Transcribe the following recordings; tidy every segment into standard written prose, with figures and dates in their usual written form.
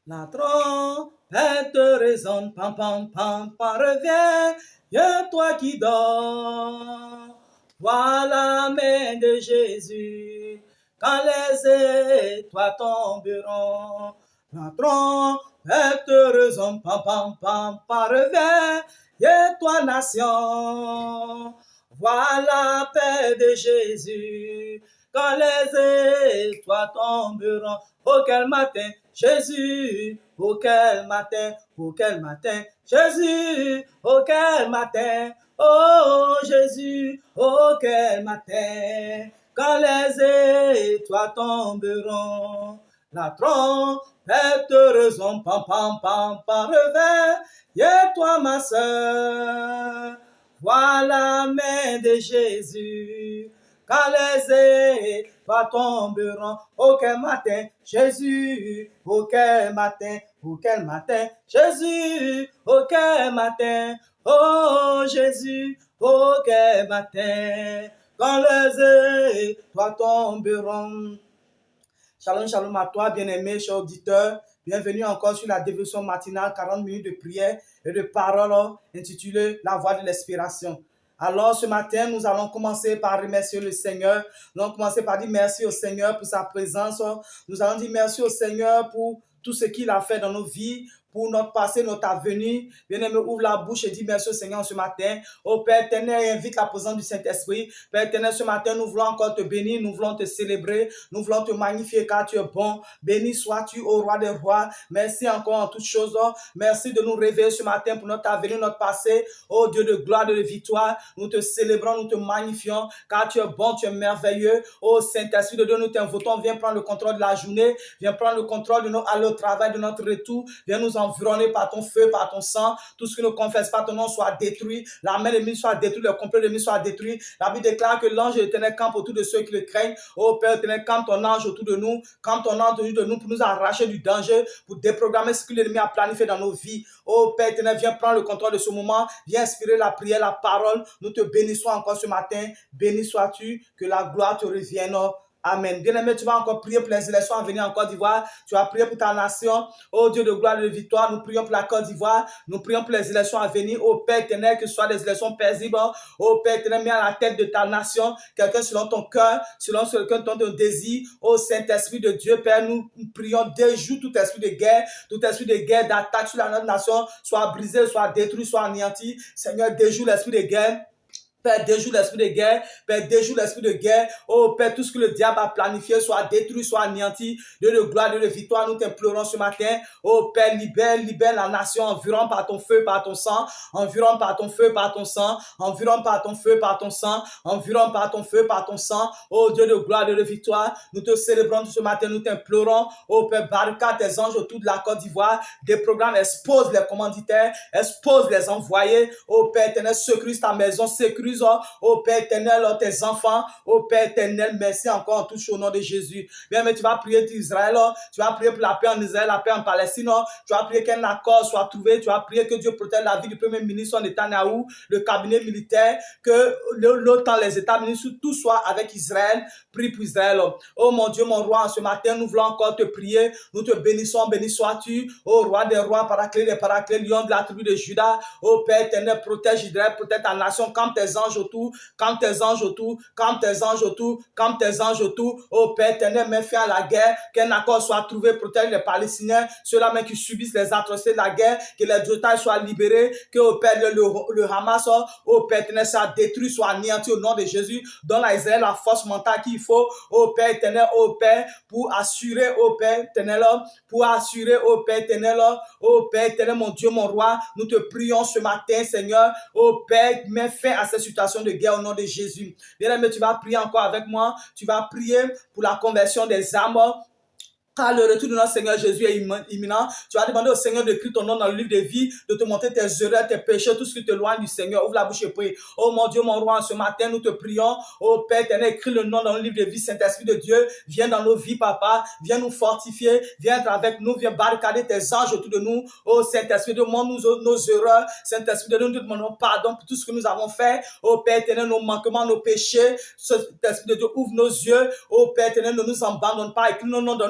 La trompette résonne, pam pam pam, pam, reviens, viens toi qui dors. Vois la main de Jésus, quand les étoiles tomberont. La trompette résonne, pam pam pam, pam, reviens, viens toi nation. Vois la paix de Jésus, quand les étoiles tomberont. Oh quel matin, Jésus, oh quel matin, oh quel matin, Jésus, oh quel matin, oh Jésus, oh quel matin, quand les étoiles tomberont, la trompette résonne, pam pam pam, par revers, et toi ma sœur, vois la main de Jésus, quand les étoiles tomberont. Oh quel matin, Jésus, oh quel matin, oh quel matin, Jésus, oh quel matin, oh Jésus, oh quel matin, quand les étoiles tomberont. Shalom, shalom à toi, bien-aimé, cher auditeur. Bienvenue encore sur la dévotion matinale, 40 minutes de prière et de parole intitulée La voix de l'inspiration. Alors, ce matin, nous allons commencer par remercier le Seigneur. Nous allons commencer par dire merci au Seigneur pour sa présence. Nous allons dire merci au Seigneur pour tout ce qu'il a fait dans nos vies, pour notre passé, notre avenir. Bien-aimé, ouvre la bouche et dis merci au Seigneur ce matin. Ô Père éternel, invite la présence du Saint-Esprit. Père éternel, ce matin, nous voulons encore te bénir, nous voulons te célébrer, nous voulons te magnifier car tu es bon. Béni sois-tu, ô roi des rois. Merci encore en toutes choses. Merci de nous réveiller ce matin pour notre avenir, notre passé. Ô Dieu de gloire, de victoire, nous te célébrons, nous te magnifions car tu es bon, tu es merveilleux. Ô Saint-Esprit de Dieu, nous t'invitons, viens prendre le contrôle de la journée, viens prendre le contrôle de notre aller au travail, de notre retour, viens nous environner par ton feu, par ton sang. Tout ce qui ne confesse pas ton nom soit détruit. La main de l'ennemi soit détruite, le complot de l'ennemi soit détruit. La Bible déclare que l'ange de l'Éternel campe autour de ceux qui le craignent. Ô Père éternel, campe ton ange autour de nous. Campe ton ange autour de nous pour nous arracher du danger, pour déprogrammer ce que l'ennemi a planifié dans nos vies. Ô Père éternel, viens prendre le contrôle de ce moment. Viens inspirer la prière, la parole. Nous te bénissons encore ce matin. Béni sois-tu, que la gloire te revienne. Amen. Bien-aimé, tu vas encore prier pour les élections à venir en Côte d'Ivoire. Tu vas prier pour ta nation. Oh Dieu de gloire et de victoire, nous prions pour la Côte d'Ivoire. Nous prions pour les élections à venir. Oh Père éternel, que ce soit des élections paisibles. Oh Père éternel, mets à la tête de ta nation quelqu'un selon ton cœur, selon ton désir. Oh Saint-Esprit de Dieu, Père, nous prions, déjoue tout esprit de guerre, d'attaque sur notre nation, soit brisé, soit détruit, soit anéanti. Seigneur, déjoue l'esprit de guerre. Père, déjoue l'esprit de guerre. Père, déjoue l'esprit de guerre. Oh, Père, tout ce que le diable a planifié soit détruit, soit anéanti. Dieu de gloire, Dieu de victoire, nous t'implorons ce matin. Oh, Père, libère la nation environ par ton feu, par ton sang. Environ par ton feu, par ton sang. Environ par ton feu, par ton sang. Environ par ton feu, par ton sang. Oh, Dieu de gloire, Dieu de victoire, nous te célébrons ce matin, nous t'implorons. Oh, Père, barricade tes anges autour de la Côte d'Ivoire. Des programmes, expose les commanditaires, expose les envoyés. Oh, Père éternel, sécurise ta maison, sécurise oh Père éternel, tes enfants, oh Père éternel, merci encore en touche au nom de Jésus. Bien, mais tu vas prier pour Israël, tu vas prier pour la paix en Israël, la paix en Palestine, tu vas prier qu'un accord soit trouvé, tu vas prier que Dieu protège la vie du premier ministre Netanyahou, le cabinet militaire, que l'OTAN, les États-Unis, tout soit avec Israël. Prie pour Israël. Oh mon Dieu, mon roi, ce matin, nous voulons encore te prier, nous te bénissons, béni sois-tu, oh roi des rois, paraclet des paraclets, lion de la tribu de Juda, oh Père éternel, protège Israël, protège ta nation, campe tes anges autour, campe tes anges autour, campe tes anges autour, campe tes anges autour. Oh Père éternel, mets fin à la guerre, qu'un accord soit trouvé, protège les Palestiniens, ceux-là même qui subissent les atrocités de la guerre, que les otages soient libérés, que oh Père, le Hamas, oh Père éternel, soit détruit, soit anéanti au nom de Jésus. Donne à Israël la force mentale qu'il faut, oh Père éternel, oh Père, pour assurer, oh Père éternel, oh Père éternel, oh Père éternel, mon Dieu, mon roi, nous te prions ce matin, Seigneur, oh Père, mets fin à cette situation de guerre au nom de Jésus. Bien-aimé, tu vas prier encore avec moi, tu vas prier pour la conversion des âmes. Car le retour de notre Seigneur Jésus est imminent. Tu vas demander au Seigneur d'écrire ton nom dans le livre de vie, de te montrer tes erreurs, tes péchés, tout ce qui te loin du Seigneur. Ouvre la bouche et prie. Oh mon Dieu, mon roi, ce matin, nous te prions. Oh Père éternel, écris le nom dans le livre de vie. Saint-Esprit de Dieu, viens dans nos vies, papa. Viens nous fortifier. Viens être avec nous. Viens barricader tes anges autour de nous. Oh Saint-Esprit de Dieu, montre-nous nos erreurs. Saint-Esprit de Dieu, nous te demandons pardon pour tout ce que nous avons fait. Oh Père éternel, nos manquements, nos péchés. Saint-Esprit de Dieu, ouvre nos yeux. Oh Père éternel, ne nous abandonne pas. Écris nos noms dans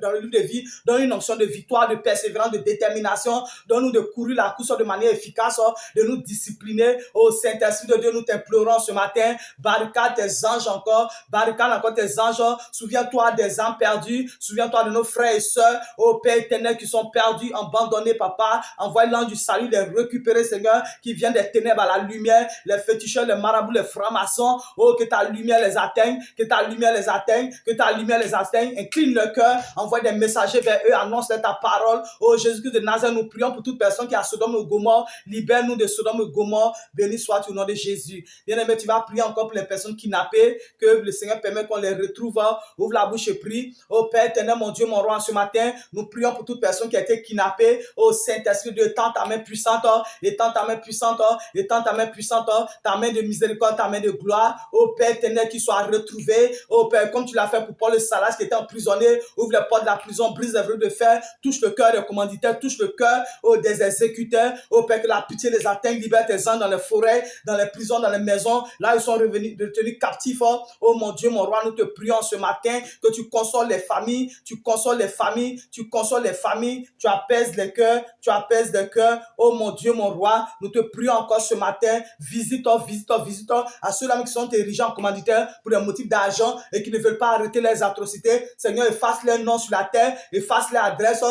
dans le livre de vie, donne une onction de victoire, de persévérance, de détermination. Donne-nous de courir la course de manière efficace, de nous discipliner. Ô Saint-Esprit de Dieu, nous t'implorons ce matin. Barricade tes anges encore. Barricade encore tes anges. Souviens-toi des âmes perdues. Souviens-toi de nos frères et sœurs. Ô Père éternel, qui sont perdus, abandonnés, papa. Envoie l'ange du salut, les récupérer, Seigneur, qui vient des ténèbres à la lumière. Les féticheurs, les marabouts, les francs-maçons. Oh, que ta lumière les atteigne. Que ta lumière les atteigne. Que ta lumière les atteigne. Incline le cœur. Envoie des messagers vers eux. Annonce ta parole. Oh, Jésus-Christ de Nazareth, nous prions pour toute personne qui a Sodome et Gomorrhe. Libère-nous de Sodome et Gomorrhe. Béni soit au nom de Jésus. Bien-aimé, tu vas prier encore pour les personnes kidnappées. Que le Seigneur permette qu'on les retrouve. Ouvre la bouche et prie. Oh Père éternel, mon Dieu, mon roi, ce matin, nous prions pour toute personne qui a été kidnappée. Oh Saint-Esprit de Dieu, étends ta main puissante. Étends ta main puissante. Étends ta main puissante. Ta main de miséricorde, ta main de gloire. Oh Père éternel, qui soit retrouvé. Oh Père, comme tu l'as fait pour Paul le Salas qui était emprisonné. Ouvre les portes de la prison, brise les verrous de fer. Touche le cœur des commanditaires, touche le cœur des exécuteurs. Oh Père, que la pitié les atteigne. Libère tes anges dans les forêts, dans les prisons, dans les maisons. Là, ils sont revenus, retenus captifs. Oh mon Dieu, mon roi, nous te prions ce matin que tu consoles les familles, tu consoles les familles, tu consoles les familles, tu apaises les cœurs, tu apaises les cœurs. Oh mon Dieu, mon roi, nous te prions encore ce matin. Visite à ceux-là qui sont érigés en commanditaires pour des motifs d'argent et qui ne veulent pas arrêter les atrocités. Seigneur, efface leurs noms sur la terre, efface leurs adresses.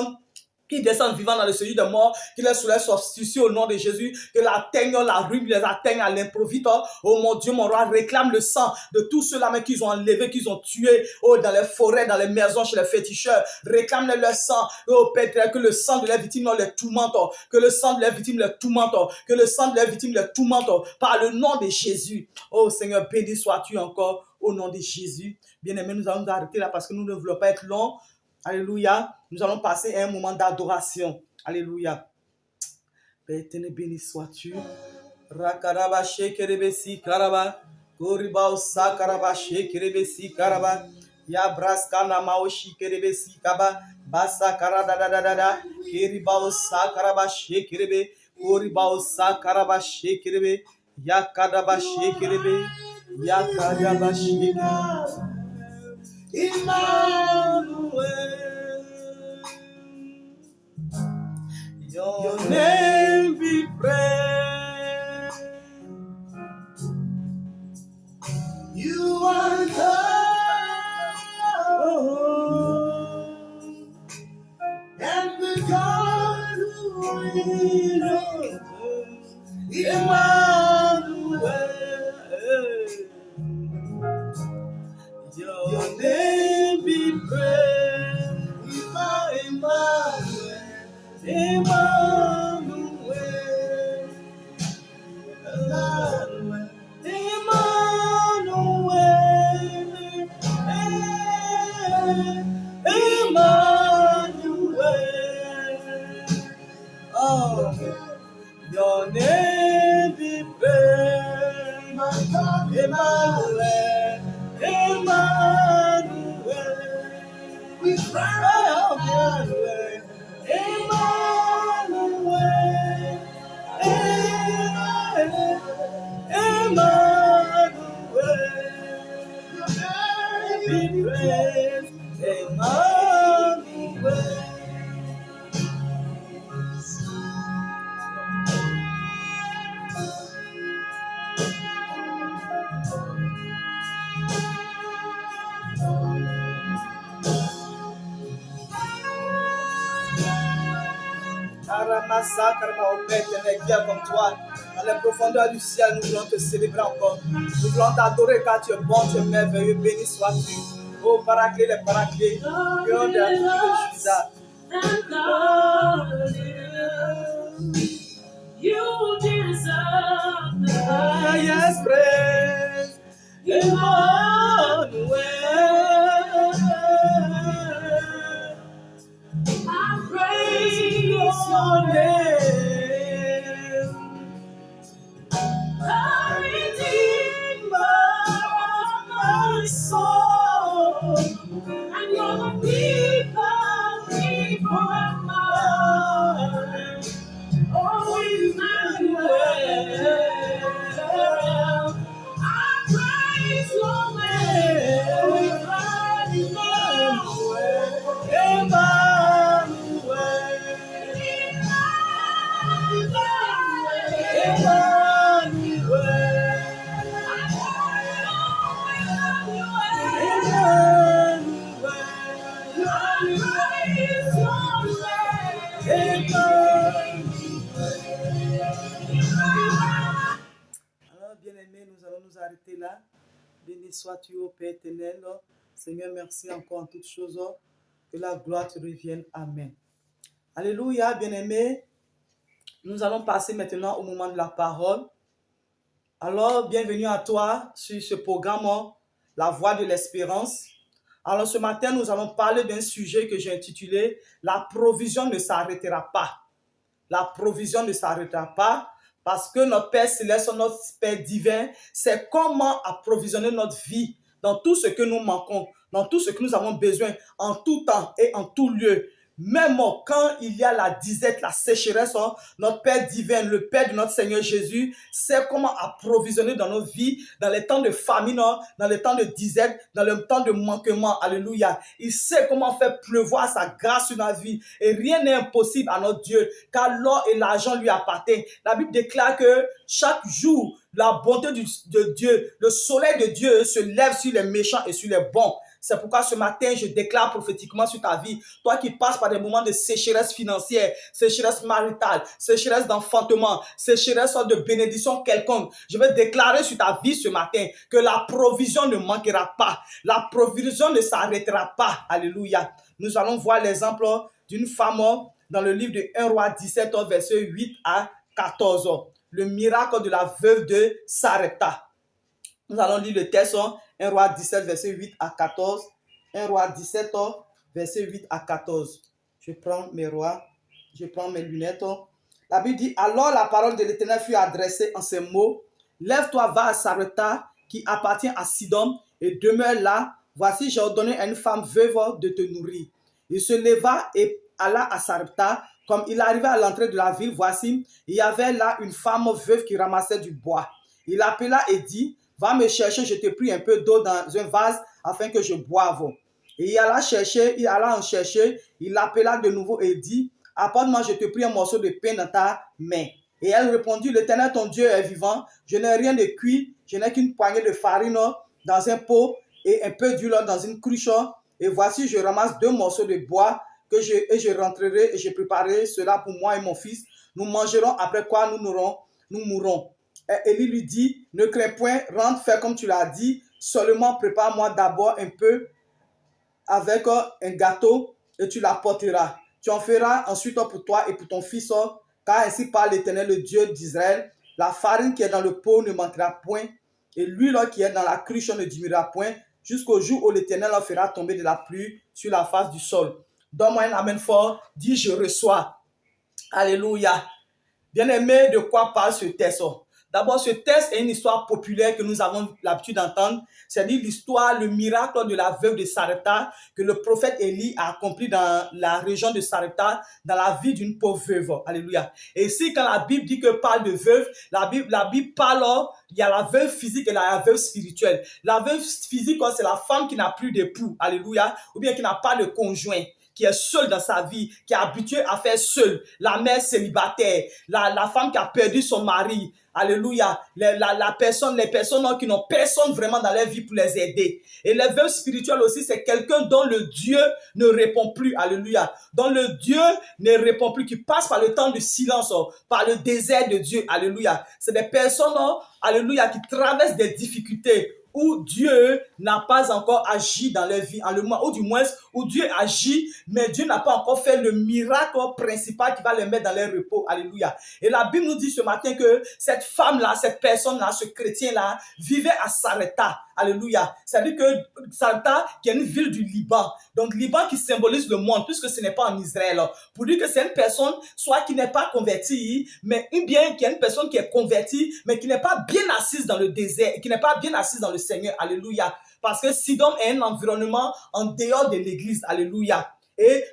Qui descendent vivants dans le séjour de mort, qui les soulèvent substituent au nom de Jésus, que l'atteigne, la ruine les atteigne à l'improviste. Oh mon Dieu, mon roi, réclame le sang de tous ceux-là qu'ils ont enlevés, qu'ils ont tués, oh, dans les forêts, dans les maisons, chez les féticheurs. Réclame leur sang, oh Père, que le sang de leurs victimes les tourmente, que le sang de leurs victimes les tourmente, que le sang de leurs victimes les tourmente, par le nom de Jésus. Oh Seigneur, béni sois-tu encore au nom de Jésus. Bien-aimés, nous allons nous arrêter là parce que nous ne voulons pas être longs. Alléluia. Nous allons passer à un moment d'adoration. Alléluia. Père éternel, béni sois-tu. Rakaraba shekerebesi karaba. Koriba osa karaba shekerebesi karaba. Yabraska namao shikerebesi kaba. Basa karada da da da da. Keriba osa karaba shekerebe. Koriba osa karaba shekerebe. Yakadaba shekerebe. Yakadaba shekerebe. Emmanuel, your name be praised. You are God, and the God who reigns. Emmanuel. Your name be praised, Emmanuel, Emmanuel, Emmanuel, Emmanuel. Oh, your name be praised, my God, Emmanuel. Emmanuel, we cry out, Emmanuel, Emmanuel, Emmanuel, be praised, Emmanuel. Au Père éternel, qui est comme toi, dans les profondeurs du ciel, nous voulons te célébrer encore. Nous voulons t'adorer car tu es bon, tu es merveilleux, béni sois-tu. Oh, paraclé, les paraclés, Dieu de la tribu de Juda. You deserve the highest praise, Emmanuel. I praise your name, the Redeemer of my soul, and you're the people of mine. Oh, Emmanuel, I praise your name, Emmanuel. Alors, bien-aimés, nous allons nous arrêter là. Béni sois-tu, ô Père éternel. Seigneur, merci encore en toutes choses. Que la gloire te revienne. Amen. Alléluia, bien-aimés. Nous allons passer maintenant au moment de la parole. Alors, bienvenue à toi sur ce programme, La Voix de l'Espérance. Alors, ce matin, nous allons parler d'un sujet que j'ai intitulé « La provision ne s'arrêtera pas ». La provision ne s'arrêtera pas parce que notre Père Céleste, notre Père divin, sait comment approvisionner notre vie dans tout ce que nous manquons, dans tout ce que nous avons besoin, en tout temps et en tout lieu. Même quand il y a la disette, la sécheresse, notre Père divin, le Père de notre Seigneur Jésus, sait comment approvisionner dans nos vies, dans les temps de famine, dans les temps de disette, dans le temps de manquement. Alléluia. Il sait comment faire pleuvoir sa grâce sur notre vie. Et rien n'est impossible à notre Dieu, car l'or et l'argent lui appartiennent. La Bible déclare que chaque jour, la bonté de Dieu, le soleil de Dieu se lève sur les méchants et sur les bons. C'est pourquoi ce matin, je déclare prophétiquement sur ta vie, toi qui passes par des moments de sécheresse financière, sécheresse maritale, sécheresse d'enfantement, sécheresse de bénédiction quelconque, je vais déclarer sur ta vie ce matin que la provision ne manquera pas. La provision ne s'arrêtera pas. Alléluia. Nous allons voir l'exemple d'une femme dans le livre de 1 roi 17, verset 8 à 14. Le miracle de la veuve de Sarepta. Nous allons lire le texte 1 roi 17, verset 8 à 14. 1 roi 17, verset 8 à 14. Je prends mes lunettes. La Bible dit, alors la parole de l'Éternel fut adressée en ces mots. Lève-toi, va à Sarepta, qui appartient à Sidon, et demeure là. Voici, j'ai ordonné à une femme veuve de te nourrir. Il se leva et alla à Sarepta. Comme il arrivait à l'entrée de la ville, voici, il y avait là une femme veuve qui ramassait du bois. Il appela et dit, va me chercher, je te prie un peu d'eau dans un vase afin que je boive. Et il alla en chercher, il l'appela de nouveau et dit, apporte-moi, je te prie, un morceau de pain dans ta main. Et elle répondit, l'Éternel ton Dieu est vivant, je n'ai rien de cuit, je n'ai qu'une poignée de farine dans un pot et un peu d'huile dans une cruche. Et voici, je ramasse 2 morceaux de bois et je rentrerai et je préparerai cela pour moi et mon fils. Nous mangerons, après quoi nous mourrons. Et Élie lui dit, ne crains point, rentre, fais comme tu l'as dit, seulement prépare-moi d'abord un peu avec un gâteau et tu l'apporteras. Tu en feras ensuite pour toi et pour ton fils, car ainsi parle l'Éternel, le Dieu d'Israël. La farine qui est dans le pot ne manquera point, et l'huile qui est dans la cruche ne diminuera point, jusqu'au jour où l'Éternel en fera tomber de la pluie sur la face du sol. Donne-moi un amen fort, dis je reçois. Alléluia. Bien-aimé, de quoi parle ce texte? D'abord, ce texte est une histoire populaire que nous avons l'habitude d'entendre. C'est-à-dire l'histoire, le miracle de la veuve de Sarepta que le prophète Élie a accompli dans la région de Sarepta, dans la vie d'une pauvre veuve. Alléluia. Et ici, quand la Bible dit que parle de veuve, la Bible parle, il y a la veuve physique et la veuve spirituelle. La veuve physique, c'est la femme qui n'a plus d'époux. Alléluia. Ou bien qui n'a pas de conjoint, qui est seule dans sa vie, qui est habituée à faire seule, la mère célibataire, la femme qui a perdu son mari. Alléluia. Les personnes qui n'ont personne vraiment dans leur vie pour les aider. Et les veuves spirituelles aussi, c'est quelqu'un dont le Dieu ne répond plus. Alléluia. Dont le Dieu ne répond plus, qui passe par le temps de silence, par le désert de Dieu. Alléluia. C'est des personnes, alléluia, qui traversent des difficultés où Dieu n'a pas encore agi dans leur vie, ou du moins où Dieu agit, mais Dieu n'a pas encore fait le miracle principal qui va les mettre dans leur repos. Alléluia. Et la Bible nous dit ce matin que cette femme-là, cette personne-là, ce chrétien-là, vivait à Sarepta. Alléluia. C'est-à-dire que Sarepta, qui est une ville du Liban, donc Liban qui symbolise le monde, puisque ce n'est pas en Israël, pour dire que c'est une personne, soit qui n'est pas convertie, mais bien qui est une personne qui est convertie, mais qui n'est pas bien assise dans le désert, et qui n'est pas bien assise dans le Seigneur. Alléluia. Parce que Sidon est un environnement en dehors de l'église. Alléluia. Et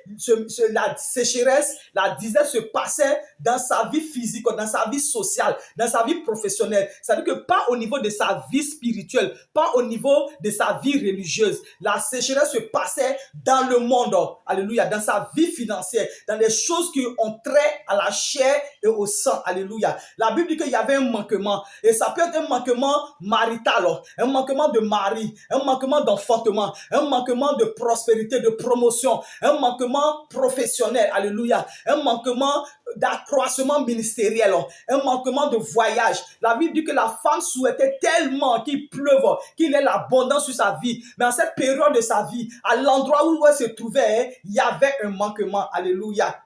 la sécheresse, la disette se passait dans sa vie physique, dans sa vie sociale, dans sa vie professionnelle. C'est-à-dire que pas au niveau de sa vie spirituelle, pas au niveau de sa vie religieuse. La sécheresse se passait dans le monde, alléluia, dans sa vie financière, dans les choses qui ont trait à la chair et au sang, alléluia. La Bible dit qu'il y avait un manquement, et ça peut être un manquement marital, un manquement de mari, un manquement d'enfantement, un manquement de prospérité, de promotion, un manquement professionnel, alléluia, un manquement d'accroissement ministériel, un manquement de voyage. La Bible dit que la femme souhaitait tellement qu'il pleuve, qu'il ait l'abondance sur sa vie. Mais en cette période de sa vie, à l'endroit où elle se trouvait, il y avait un manquement, alléluia.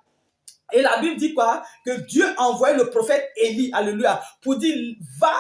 Et la Bible dit quoi? Que Dieu a envoyé le prophète Élie, alléluia, pour dire, va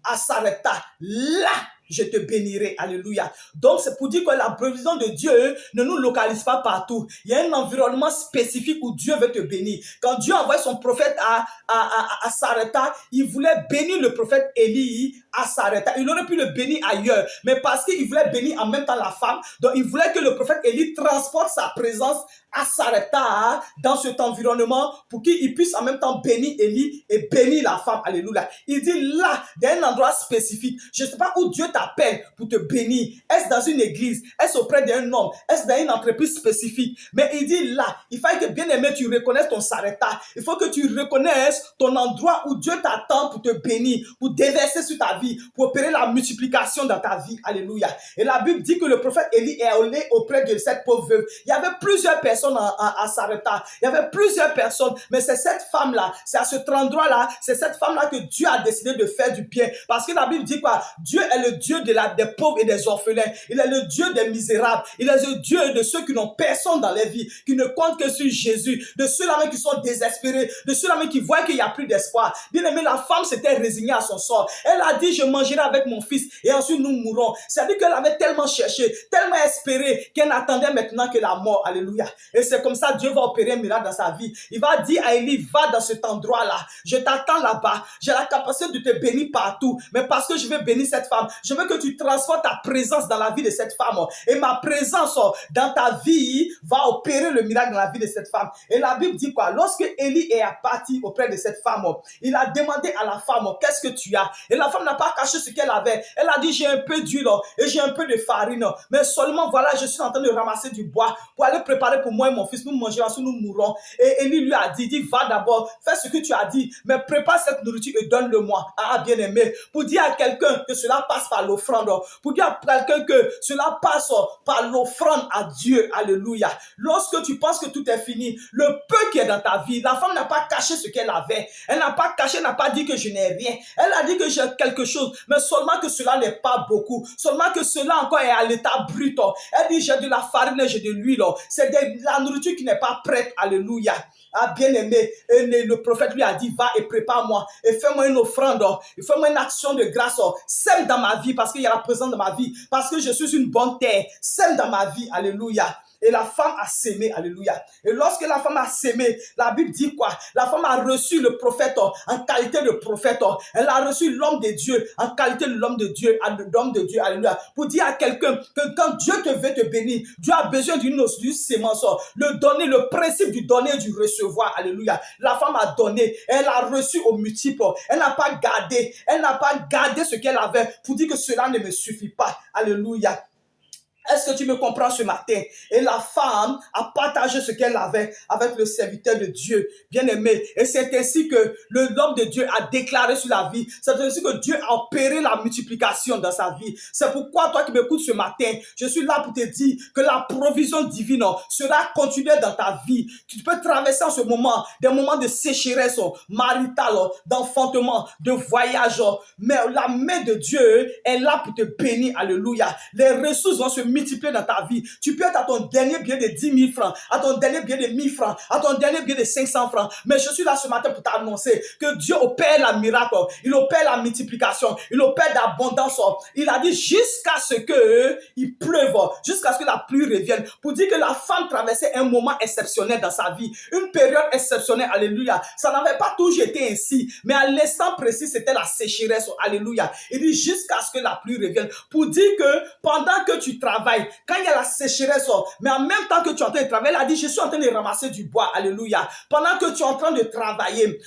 à Sarepta, là je te bénirai, alléluia. Donc c'est pour dire que la provision de Dieu ne nous localise pas partout. Il y a un environnement spécifique où Dieu veut te bénir. Quand Dieu a envoyé son prophète à Sarepta, il voulait bénir le prophète Élie à Sarepta. Il aurait pu le bénir ailleurs, mais parce qu'il voulait bénir en même temps la femme, donc il voulait que le prophète Élie transporte sa présence à Sarepta dans cet environnement pour qu'il puisse en même temps bénir Élie et bénir la femme, alléluia. Il dit là, dans un endroit spécifique, je ne sais pas où Dieu t'appelle pour te bénir. Est-ce dans une église? Est-ce auprès d'un homme? Est-ce dans une entreprise spécifique? Mais il dit là, il faut que bien aimé, tu reconnaisses ton Sarepta. Il faut que tu reconnaisses ton endroit où Dieu t'attend pour te bénir, pour déverser sur ta vie, pour opérer la multiplication dans ta vie, alléluia. Et la Bible dit que le prophète Élie est allé auprès de cette pauvre veuve. Il y avait plusieurs personnes à Sarepta. Il y avait plusieurs personnes, mais c'est cette femme-là, c'est à cet endroit-là, c'est cette femme-là que Dieu a décidé de faire du bien. Parce que la Bible dit quoi? Dieu est le Dieu des pauvres et des orphelins. Il est le Dieu des misérables. Il est le Dieu de ceux qui n'ont personne dans leur vie, qui ne comptent que sur Jésus, de ceux-là même qui sont désespérés, de ceux-là même qui voient qu'il n'y a plus d'espoir. Bien aimé, la femme s'était résignée à son sort. Elle a dit, je mangerai avec mon fils et ensuite nous mourrons. C'est-à-dire qu'elle avait tellement cherché, tellement espéré qu'elle n'attendait maintenant que la mort. Alléluia. Et c'est comme ça Dieu va opérer un miracle dans sa vie. Il va dire à Élie, va dans cet endroit-là. Je t'attends là-bas. J'ai la capacité de te bénir partout. Mais parce que je veux bénir cette femme, je veux que tu transformes ta présence dans la vie de cette femme. Et ma présence dans ta vie va opérer le miracle dans la vie de cette femme. Et la Bible dit quoi? Lorsque Élie est parti auprès de cette femme, il a demandé à la femme, qu'est-ce que tu as? Et la femme n'a pas caché ce qu'elle avait. Elle a dit, j'ai un peu d'huile et j'ai un peu de farine. Mais seulement, voilà, je suis en train de ramasser du bois pour aller préparer pour moi et mon fils. Nous mangerons, ensuite nous mourrons. Et Élie lui a dit, va d'abord, fais ce que tu as dit, mais prépare cette nourriture et donne-le-moi. Ah, bien aimé, pour dire à quelqu'un que cela passe par l'offrande, pour dire à quelqu'un que cela passe par l'offrande à Dieu. Alléluia. Lorsque tu penses que tout est fini, le peu qui est dans ta vie, la femme n'a pas caché ce qu'elle avait. Elle n'a pas caché, elle n'a pas dit que je n'ai rien. Elle a dit que j'ai quelque chose, mais seulement que cela n'est pas beaucoup. Seulement que cela encore est à l'état brut. Elle dit, j'ai de la farine, j'ai de l'huile. C'est de la nourriture qui n'est pas prête. Alléluia. Ah, bien aimé, le prophète lui a dit, va et prépare-moi et fais-moi une offrande, et fais-moi une action de grâce, sème dans ma vie parce qu'il y a la présence dans ma vie, parce que je suis une bonne terre, sème dans ma vie, alléluia. Et la femme a sémé, alléluia. Et lorsque la femme a sémé, la Bible dit quoi? La femme a reçu le prophète en qualité de prophète. Elle a reçu l'homme de Dieu en qualité de l'homme de Dieu, alléluia. Pour dire à quelqu'un que quand Dieu te veut te bénir, Dieu a besoin d'une sémence. Le donner, le principe du donner et du recevoir, alléluia. La femme a donné, elle a reçu au multiple. Elle n'a pas gardé ce qu'elle avait pour dire que cela ne me suffit pas, alléluia. Est-ce que tu me comprends ce matin? Et la femme a partagé ce qu'elle avait avec le serviteur de Dieu, bien aimé. Et c'est ainsi que l'homme de Dieu a déclaré sur la vie. C'est ainsi que Dieu a opéré la multiplication dans sa vie. C'est pourquoi toi qui m'écoutes ce matin, je suis là pour te dire que la provision divine sera continuelle dans ta vie. Tu peux traverser en ce moment des moments de sécheresse maritale, d'enfantement, de voyage. Mais la main de Dieu est là pour te bénir. Alléluia. Les ressources vont se multiplier dans ta vie. Tu peux être à ton dernier bien de 10 000 francs, à ton dernier bien de 1000 francs, à ton dernier bien de 500 francs. Mais je suis là ce matin pour t'annoncer que Dieu opère la miracle, il opère la multiplication, il opère l'abondance. Il a dit jusqu'à ce que il pleuve, jusqu'à ce que la pluie revienne, pour dire que la femme traversait un moment exceptionnel dans sa vie, une période exceptionnelle, alléluia. Ça n'avait pas toujours été ainsi, mais à l'instant précis, c'était la sécheresse, alléluia. Il dit jusqu'à ce que la pluie revienne, pour dire que pendant que tu travailles, quand il y a la sécheresse, mais en même temps que tu es en train de travailler, il a dit, je suis en train de ramasser du bois, alléluia. Pendant que tu es en train de travailler,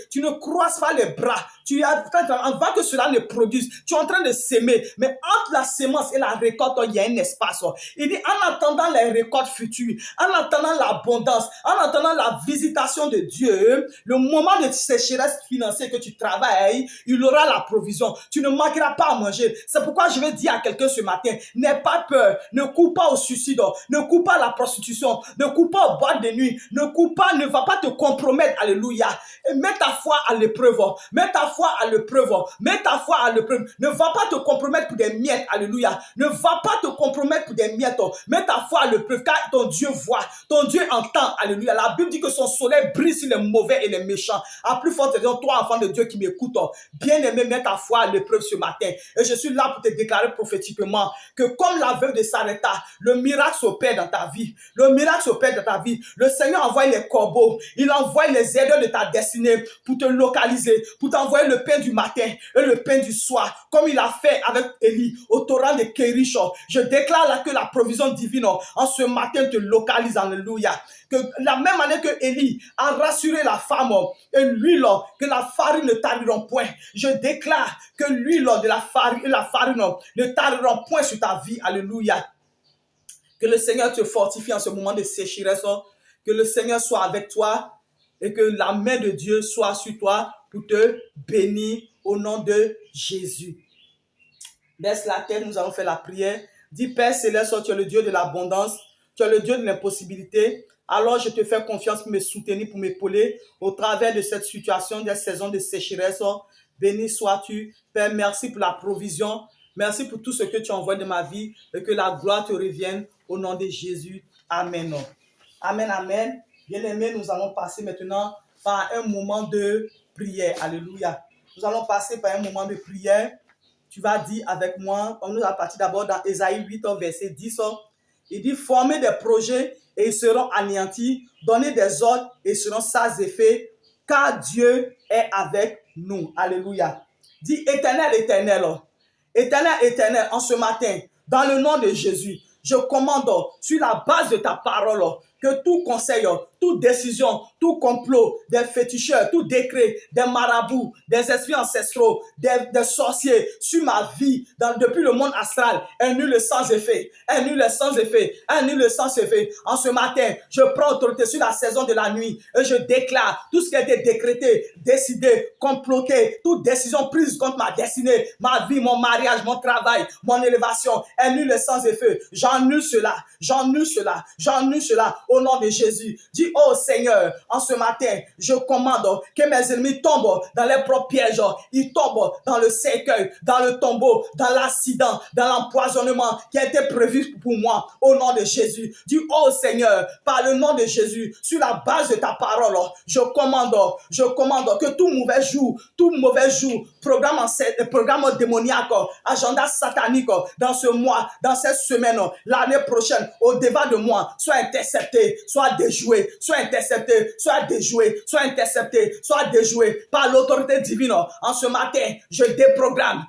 tu ne croises pas les bras, tu es en train de, avant que cela ne produise, tu es en train de s'aimer, mais entre la sémence et la récolte, il y a un espace. Il dit, en attendant les récoltes futures, en attendant l'abondance, en attendant la visitation de Dieu, le moment de sécheresse financière que tu travailles, il aura la provision. Tu ne manqueras pas à manger. C'est pourquoi je vais dire à quelqu'un ce matin, matin. N'aie pas peur, ne cours pas au suicide, ne cours pas à la prostitution, ne cours pas aux boîtes de nuit, ne va pas te compromettre, alléluia. Et mets ta foi à l'épreuve, mets ta foi à l'épreuve, mets ta foi à l'épreuve. Ne va pas te compromettre pour des miettes, alléluia. Ne va pas te compromettre pour des miettes, mets ta foi à l'épreuve, car ton Dieu voit, ton Dieu entend, alléluia. La Bible dit que son soleil brille sur les mauvais et les méchants. À plus forte raison, toi, enfant de Dieu qui m'écoute, bien-aimé, mets ta foi à l'épreuve ce matin. Et je suis là pour te déclarer prophétiquement que comme la veuve de Sarepta, le miracle s'opère dans ta vie. Le miracle s'opère dans ta vie. Le Seigneur envoie les corbeaux, il envoie les aideurs de ta destinée pour te localiser, pour t'envoyer le pain du matin et le pain du soir, comme il a fait avec Élie au torrent de Kérish. Je déclare là que la provision divine en ce matin te localise, alléluia. Que la même année que Élie a rassuré la femme et l'huile, que la farine ne tariront point. Je déclare que l'huile de la farine ne tariront point sur ta vie, alléluia. Que le Seigneur te fortifie en ce moment de sécheresse, que le Seigneur soit avec toi et que la main de Dieu soit sur toi pour te bénir au nom de Jésus. Baisse la tête, nous allons faire la prière. Dis, Père Céleste, tu es le Dieu de l'abondance, tu es le Dieu de l'impossibilité. Alors je te fais confiance pour me soutenir, pour m'épauler au travers de cette situation, des saisons de sécheresse. Béni sois-tu. Père, merci pour la provision. Merci pour tout ce que tu envoies de ma vie et que la gloire te revienne au nom de Jésus. Amen. Amen, amen. Bien-aimés, nous allons passer maintenant par un moment de prière. Alléluia. Nous allons passer par un moment de prière. Tu vas dire avec moi, on nous a parti d'abord dans Ésaïe 8, verset 10. Il dit, formez des projets et ils seront anéantis. Donnez des ordres et ils seront sans effet, car Dieu est avec nous. Alléluia. Dis, éternel, éternel. Éternel, éternel, en ce matin, dans le nom de Jésus, je commande sur la base de ta parole que tout conseil, toute décision, tout complot des féticheurs, tout décret, des marabouts, des esprits ancestraux, des sorciers sur ma vie, depuis le monde astral, est nul sans effet, est nul sans effet, est nul sans effet. En ce matin, je prends autorité sur la saison de la nuit et je déclare tout ce qui a été décrété, décidé, comploté, toute décision prise contre ma destinée, ma vie, mon mariage, mon travail, mon élévation, est nul sans effet. J'annule cela, j'annule cela, j'annule cela au nom de Jésus. Dis, oh Seigneur, en ce matin, je commande que mes ennemis tombent dans les propres pièges, ils tombent dans le cercueil, dans le tombeau, dans l'accident, dans l'empoisonnement qui a été prévu pour moi au nom de Jésus. Dis, oh Seigneur, par le nom de Jésus, sur la base de ta parole, je commande que tout mauvais jour, programme démoniaque, agenda satanique dans ce mois, dans cette semaine, l'année prochaine, au-devant de moi, soit intercepté, soit déjoué, soit intercepté, soit déjoué, soit intercepté, soit déjoué par l'autorité divine. En ce matin, je déprogramme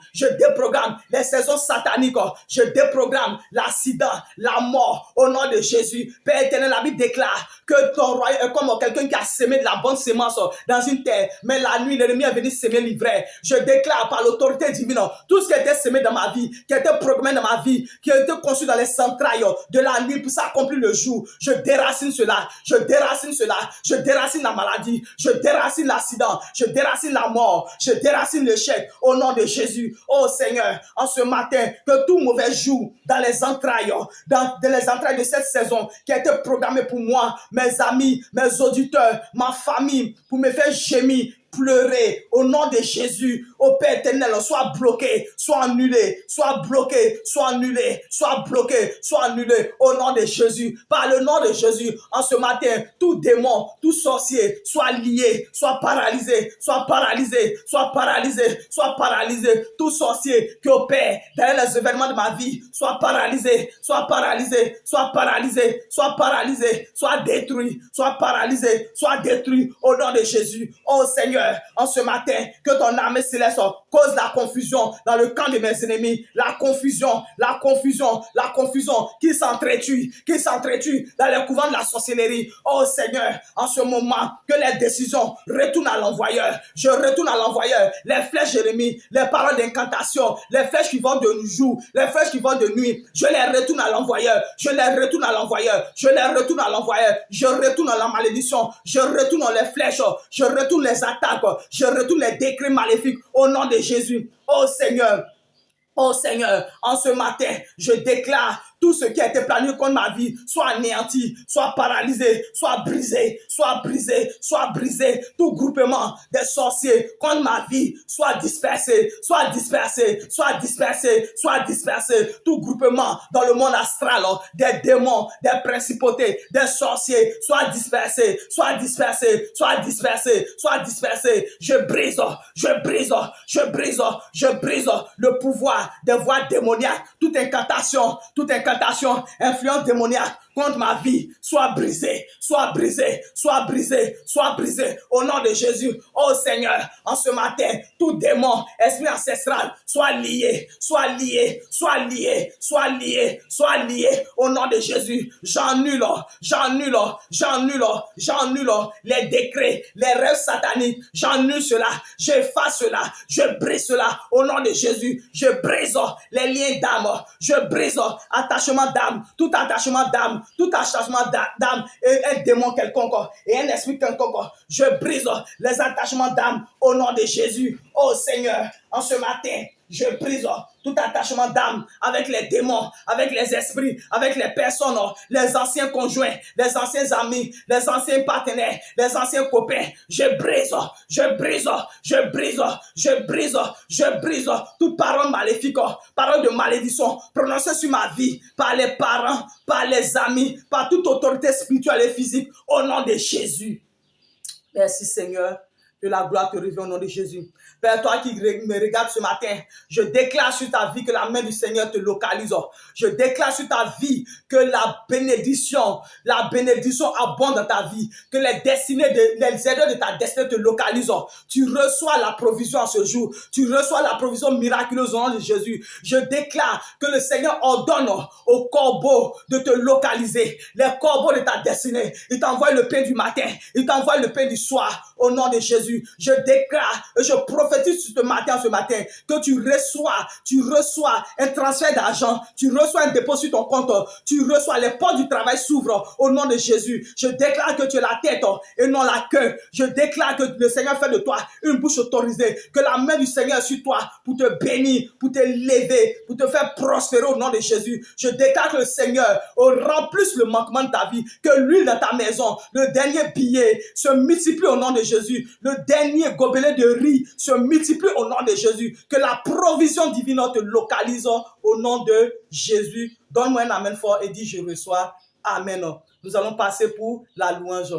les saisons sataniques, je déprogramme l'accident, la mort, au nom de Jésus. Père éternel, la Bible déclare que ton royaume est comme quelqu'un qui a semé de la bonne semence dans une terre, mais la nuit, l'ennemi est venu semer l'ivraie. Je déclare par l'autorité divine, tout ce qui a été semé dans ma vie, qui a été programmé dans ma vie, qui a été conçu dans les entrailles de la nuit pour s'accomplir le jour, je déracine cela, je déracine la maladie, je déracine l'accident, je déracine la mort, je déracine l'échec au nom de Jésus. Oh Seigneur, en ce matin, que tout mauvais jour dans les entrailles, dans les entrailles de cette saison qui a été programmée pour moi, mes amis, mes auditeurs, ma famille, pour me faire gémir, pleurer au nom de Jésus. Au Père éternel, soit bloqué, soit annulé, soit bloqué, soit annulé, soit bloqué, soit annulé au nom de Jésus. Par le nom de Jésus, en ce matin, tout démon, tout sorcier, soit lié, soit paralysé, soit paralysé, soit paralysé, soit paralysé. Tout sorcier qui opère derrière les événements de ma vie, soit paralysé, soit paralysé, soit paralysé, soit paralysé, soit détruit, soit paralysé, soit détruit au nom de Jésus. Oh Seigneur, en ce matin, que ton armée céleste cause la confusion dans le camp de mes ennemis, la confusion, qui s'entretue dans les couvents de la sorcellerie. Oh Seigneur, en ce moment, que les décisions retournent à l'envoyeur. Je retourne à l'envoyeur. Les flèches Jérémie, les paroles d'incantation, les flèches qui vont de jour, les flèches qui vont de nuit, je les retourne à l'envoyeur. Je retourne à la malédiction, je retourne les flèches, je retourne les attaques, je retourne les décrets maléfiques au nom de Jésus. Oh Seigneur, Oh Seigneur, en ce matin, je déclare tout ce qui a été planifié contre ma vie, soit anéanti, soit paralysé, soit brisé, soit brisé, soit brisé. Tout groupement des sorciers contre ma vie, soit dispersé, soit dispersé, soit dispersé, soit dispersé. Tout groupement dans le monde astral, des démons, des principautés, des sorciers, soit dispersé, soit dispersé, soit dispersé, soit dispersé. Je brise, je brise, je brise, je brise le pouvoir des voies démoniaques, toute incantation, influence démoniaque contre ma vie, soit brisée, soit brisée, soit brisée, soit brisée, au nom de Jésus. Oh Seigneur, en ce matin, tout démon, esprit ancestral, soit lié, soit lié, soit lié, soit lié, soit lié, au nom de Jésus. J'annule, j'annule, j'annule, j'annule les décrets, les rêves sataniques, j'annule cela, j'efface cela, je brise cela, au nom de Jésus. Je brise les liens d'âme, je brise attachement d'âme, tout attachement d'âme et un démon quelconque et un esprit quelconque. Je brise les attachements d'âme au nom de Jésus. Oh Seigneur, en ce matin, je brise tout attachement d'âme avec les démons, avec les esprits, avec les personnes, les anciens conjoints, les anciens amis, les anciens partenaires, les anciens copains. Je brise, je brise, je brise, je brise, je brise toute parole maléfique, parole de malédiction prononcée sur ma vie par les parents, par les amis, par toute autorité spirituelle et physique au nom de Jésus. Merci Seigneur. Que la gloire te revient au nom de Jésus. Père, toi qui me regardes ce matin, je déclare sur ta vie que la main du Seigneur te localise. Je déclare sur ta vie que la bénédiction abonde dans ta vie. Que les erreurs de ta destinée te localisent. Tu reçois la provision en ce jour. Tu reçois la provision miraculeuse au nom de Jésus. Je déclare que le Seigneur ordonne aux corbeaux de te localiser. Les corbeaux de ta destinée. Il t'envoie le pain du matin. Il t'envoie le pain du soir. Au nom de Jésus. Je déclare et je prophétise ce matin que tu reçois un transfert d'argent, tu reçois un dépôt sur ton compte, tu reçois les portes du travail s'ouvrent au nom de Jésus. Je déclare que tu es la tête et non la queue. Je déclare que le Seigneur fait de toi une bouche autorisée, que la main du Seigneur est sur toi pour te bénir, pour te lever, pour te faire prospérer au nom de Jésus. Je déclare que le Seigneur remplisse le manquement de ta vie, que l'huile dans ta maison, le dernier billet se multiplie au nom de Jésus. Le dernier gobelet de riz se multiplie au nom de Jésus. Que la provision divine te localise au nom de Jésus. Donne-moi un amen fort et dis je reçois. Amen. Nous allons passer pour la louange.